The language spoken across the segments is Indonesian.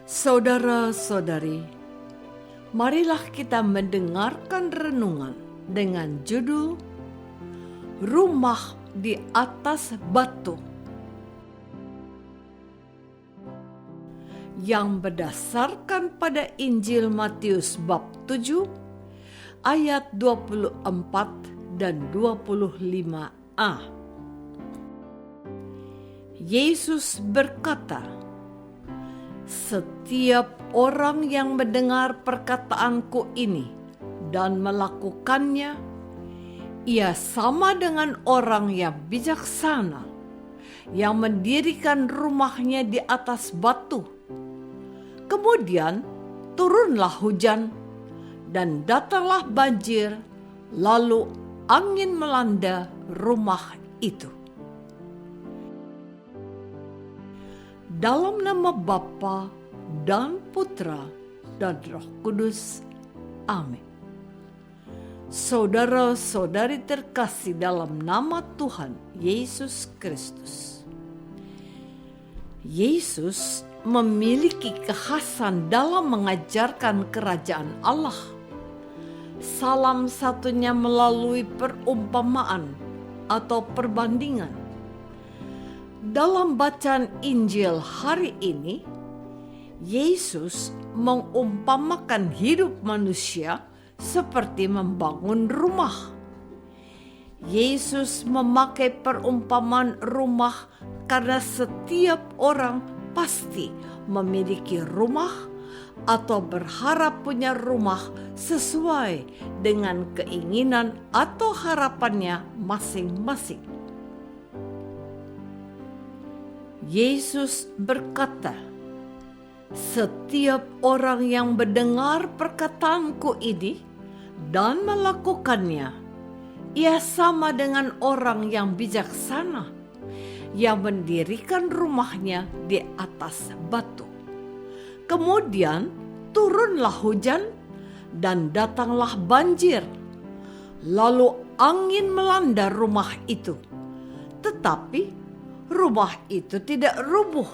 Saudara-saudari, marilah kita mendengarkan renungan dengan judul Rumah di Atas Batu, yang berdasarkan pada Injil Matius bab 7 ayat 24 dan 25a. Yesus berkata, "Setiap orang yang mendengar perkataanku ini dan melakukannya, ia sama dengan orang yang bijaksana yang mendirikan rumahnya di atas batu. Kemudian turunlah hujan dan datanglah banjir, lalu angin melanda rumah itu." Dalam nama Bapa dan Putra dan Roh Kudus. Amin. Saudara-saudari terkasih dalam nama Tuhan Yesus Kristus. Yesus memiliki kekhasan dalam mengajarkan kerajaan Allah. Salah satunya melalui perumpamaan atau perbandingan. Dalam bacaan Injil hari ini, Yesus mengumpamakan hidup manusia seperti membangun rumah. Yesus memakai perumpamaan rumah karena setiap orang pasti memiliki rumah atau berharap punya rumah sesuai dengan keinginan atau harapannya masing-masing. Yesus berkata, "Setiap orang yang mendengar perkataanku ini dan melakukannya, ia sama dengan orang yang bijaksana yang mendirikan rumahnya di atas batu. Kemudian turunlah hujan dan datanglah banjir, lalu angin melanda rumah itu. Tetapi rumah itu tidak rubuh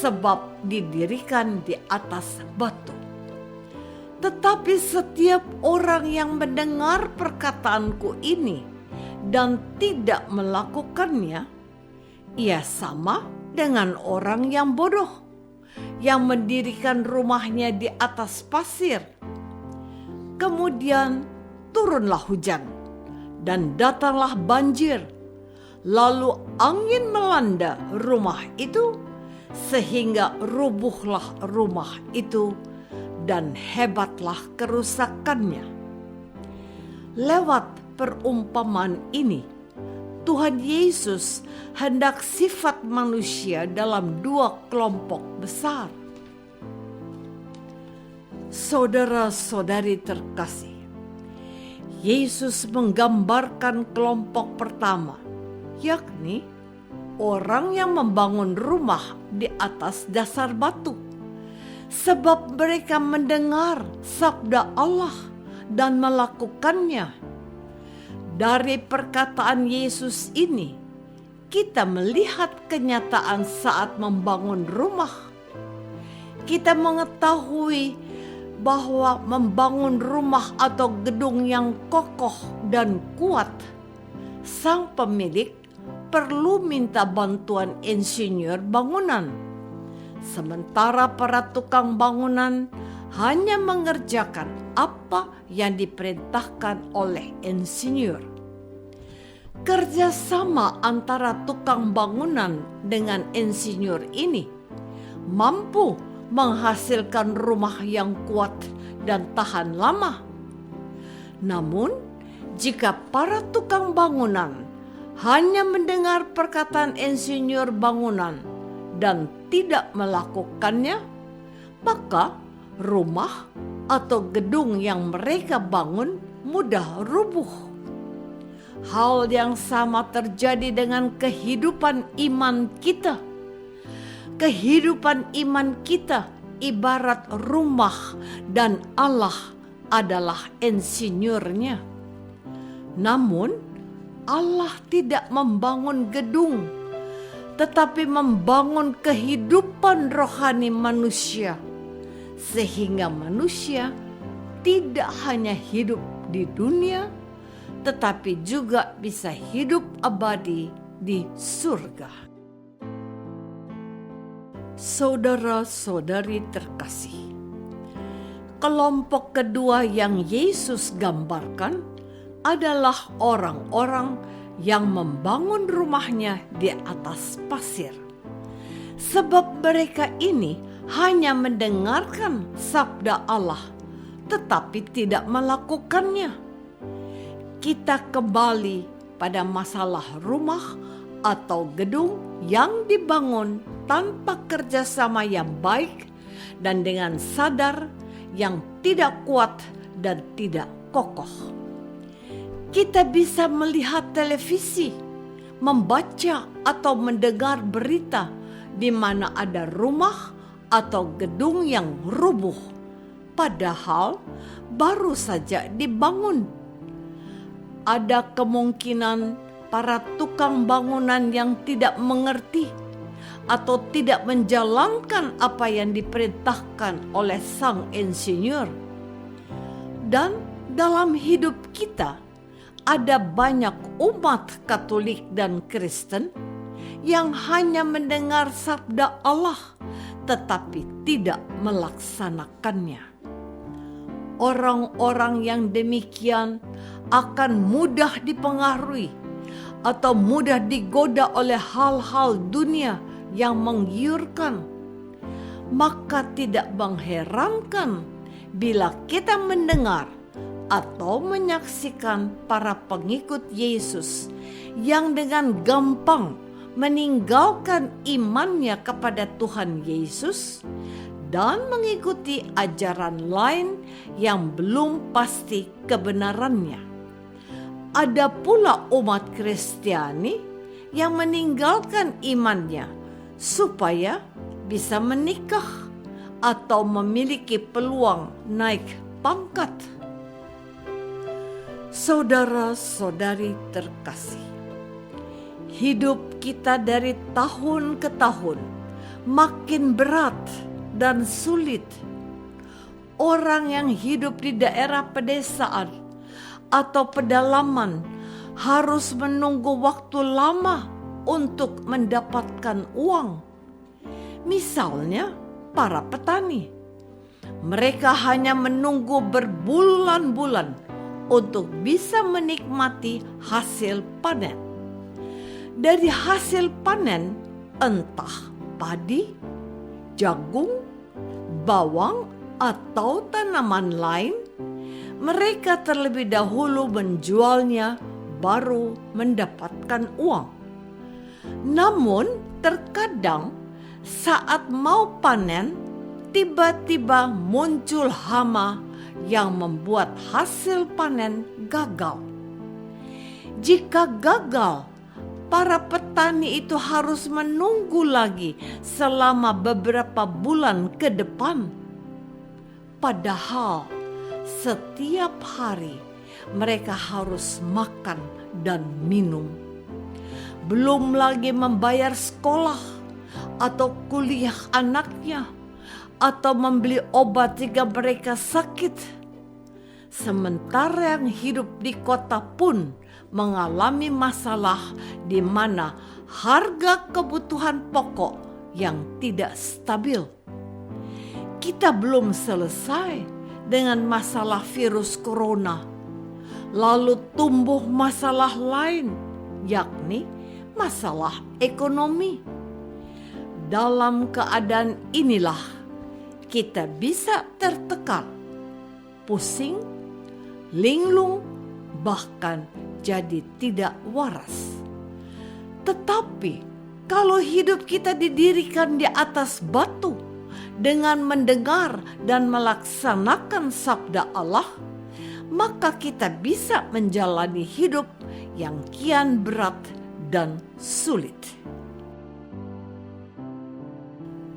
sebab didirikan di atas batu. Tetapi setiap orang yang mendengar perkataanku ini dan tidak melakukannya, ia sama dengan orang yang bodoh yang mendirikan rumahnya di atas pasir. Kemudian turunlah hujan dan datanglah banjir, lalu angin melanda rumah itu sehingga rubuhlah rumah itu dan hebatlah kerusakannya." Lewat perumpamaan ini, Tuhan Yesus hendak sifat manusia dalam dua kelompok besar. Saudara-saudari terkasih, Yesus menggambarkan kelompok pertama, yakni orang yang membangun rumah di atas dasar batu. Sebab mereka mendengar sabda Allah dan melakukannya. Dari perkataan Yesus ini, kita melihat kenyataan saat membangun rumah. Kita mengetahui bahwa membangun rumah atau gedung yang kokoh dan kuat, sang pemilik perlu minta bantuan insinyur bangunan, sementara para tukang bangunan hanya mengerjakan apa yang diperintahkan oleh insinyur. Kerjasama antara tukang bangunan dengan insinyur ini mampu menghasilkan rumah yang kuat dan tahan lama. Namun, jika para tukang bangunan hanya mendengar perkataan insinyur bangunan dan tidak melakukannya, maka rumah atau gedung yang mereka bangun mudah rubuh. Hal yang sama terjadi dengan kehidupan iman kita. Kehidupan iman kita ibarat rumah dan Allah adalah insinyurnya. Namun, Allah tidak membangun gedung, tetapi membangun kehidupan rohani manusia sehingga manusia tidak hanya hidup di dunia, tetapi juga bisa hidup abadi di surga. Saudara-saudari terkasih, kelompok kedua yang Yesus gambarkan adalah orang-orang yang membangun rumahnya di atas pasir. Sebab mereka ini hanya mendengarkan sabda Allah, tetapi tidak melakukannya. Kita kembali pada masalah rumah atau gedung yang dibangun tanpa kerjasama yang baik dan dengan sadar yang tidak kuat dan tidak kokoh. Kita bisa melihat televisi, membaca atau mendengar berita di mana ada rumah atau gedung yang rubuh, padahal baru saja dibangun. Ada kemungkinan para tukang bangunan yang tidak mengerti atau tidak menjalankan apa yang diperintahkan oleh sang insinyur. Dan dalam hidup kita, ada banyak umat Katolik dan Kristen yang hanya mendengar sabda Allah tetapi tidak melaksanakannya. Orang-orang yang demikian akan mudah dipengaruhi atau mudah digoda oleh hal-hal dunia yang menggiurkan. Maka tidak mengherankan bila kita mendengar atau menyaksikan para pengikut Yesus yang dengan gampang meninggalkan imannya kepada Tuhan Yesus dan mengikuti ajaran lain yang belum pasti kebenarannya. Ada pula umat Kristiani yang meninggalkan imannya supaya bisa menikah atau memiliki peluang naik pangkat. Saudara-saudari terkasih, hidup kita dari tahun ke tahun makin berat dan sulit. Orang yang hidup di daerah pedesaan atau pedalaman harus menunggu waktu lama untuk mendapatkan uang. Misalnya, para petani. Mereka hanya menunggu berbulan-bulan untuk bisa menikmati hasil panen. Dari hasil panen, entah padi, jagung, bawang, atau tanaman lain, mereka terlebih dahulu menjualnya baru mendapatkan uang. Namun terkadang saat mau panen, tiba-tiba muncul hama yang membuat hasil panen gagal. Jika gagal, para petani itu harus menunggu lagi selama beberapa bulan ke depan. Padahal setiap hari mereka harus makan dan minum. Belum lagi membayar sekolah atau kuliah anaknya, atau membeli obat jika mereka sakit. Sementara yang hidup di kota pun mengalami masalah di mana harga kebutuhan pokok yang tidak stabil. Kita belum selesai dengan masalah virus corona. Lalu tumbuh masalah lain, yakni masalah ekonomi. Dalam keadaan inilah kita bisa tertekan, pusing, linglung, bahkan jadi tidak waras. Tetapi kalau hidup kita didirikan di atas batu dengan mendengar dan melaksanakan sabda Allah, maka kita bisa menjalani hidup yang kian berat dan sulit.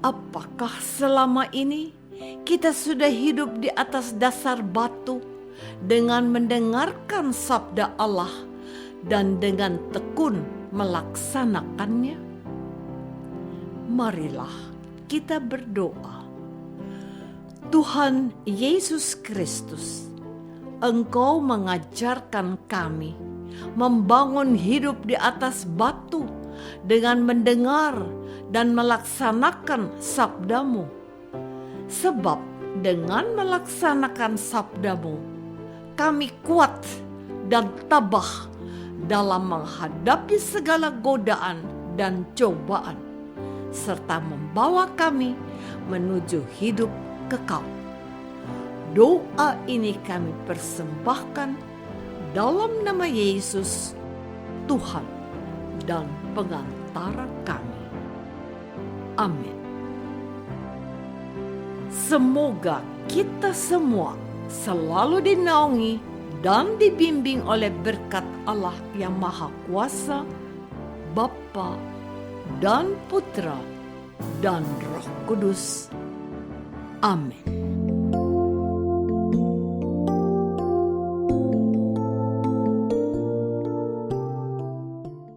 Apakah selama ini kita sudah hidup di atas dasar batu dengan mendengarkan sabda Allah dan dengan tekun melaksanakannya? Marilah kita berdoa. Tuhan Yesus Kristus, Engkau mengajarkan kami membangun hidup di atas batu dengan mendengar dan melaksanakan sabdamu. Sebab dengan melaksanakan sabdamu, kami kuat dan tabah dalam menghadapi segala godaan dan cobaan, serta membawa kami menuju hidup kekal. Doa ini kami persembahkan dalam nama Yesus, Tuhan dan pengantara kami. Amin. Semoga kita semua selalu dinaungi dan dibimbing oleh berkat Allah yang Maha Kuasa, Bapa dan Putra dan Roh Kudus. Amin.